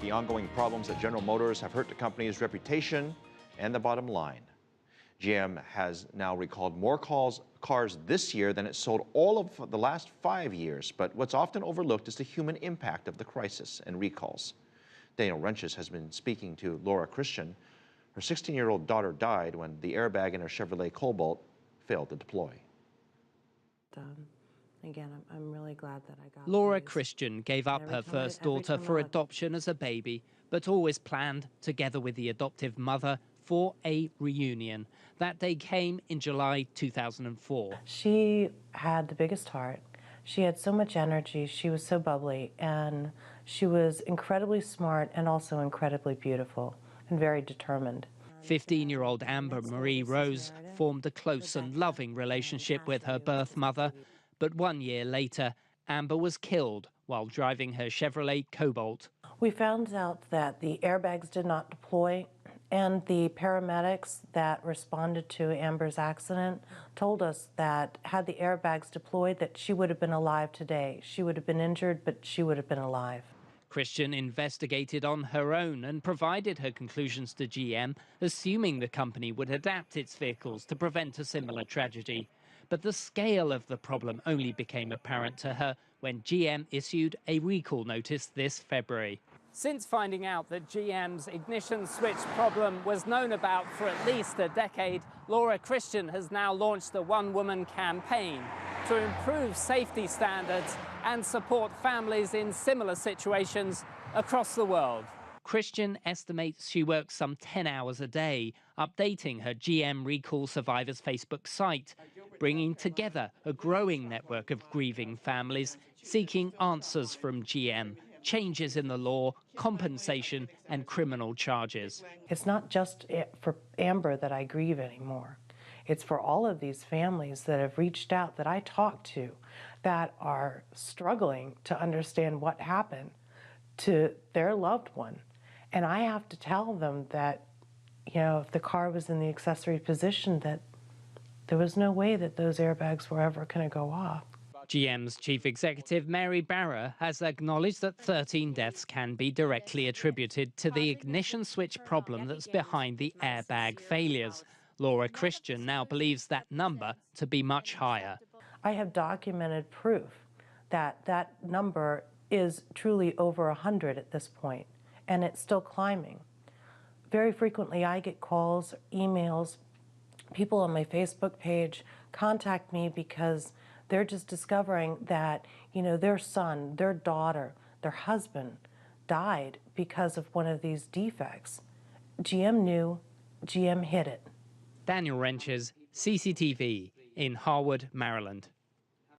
The ongoing problems at General Motors have hurt the company's reputation and the bottom line. GM has now recalled more cars this year than it sold all of the last 5 years. But what's often overlooked is the human impact of the crisis and recalls. Ryntjes has been speaking to Laura Christian. Her 16-year-old daughter died when the airbag in her Chevrolet Cobalt failed to deploy. Again, I'm really glad that I got Laura these. Christian gave up her first daughter for adoption as a baby, but always planned, together with the adoptive mother, for a reunion. That day came in July 2004. She had the biggest heart. She had so much energy. She was so bubbly, and she was incredibly smart and also incredibly beautiful and very determined. 15-year-old Amber Marie Rose formed a close and loving relationship with her birth mother. But 1 year later, Amber was killed while driving her Chevrolet Cobalt. We found out that the airbags did not deploy, and the paramedics that responded to Amber's accident told us that had the airbags deployed, that she would have been alive today. She would have been injured, but she would have been alive. Christian investigated on her own and provided her conclusions to GM, assuming the company would adapt its vehicles to prevent a similar tragedy. But the scale of the problem only became apparent to her when GM issued a recall notice this February. Since finding out that GM's ignition switch problem was known about for at least a decade, Laura Christian has now launched a one-woman campaign to improve safety standards and support families in similar situations across the world. Christian estimates she works some 10 hours a day, updating her GM Recall Survivors Facebook site, bringing together a growing network of grieving families, seeking answers from GM, changes in the law, compensation and criminal charges. It's not just for Amber that I grieve anymore. It's for all of these families that have reached out, that I talk to, that are struggling to understand what happened to their loved one. And I have to tell them that, if the car was in the accessory position, that there was no way that those airbags were ever going to go off. GM's chief executive, Mary Barra, has acknowledged that 13 deaths can be directly attributed to the ignition switch problem that's behind the airbag failures. Laura Christian now believes that number to be much higher. I have documented proof that that number is truly over 100 at this point, and it's still climbing. Very frequently I get calls, emails, people on my Facebook page contact me because they're just discovering that, their son, their daughter, their husband died because of one of these defects. GM knew, GM hid it. Ryntjes, CCTV in Harwood, Maryland.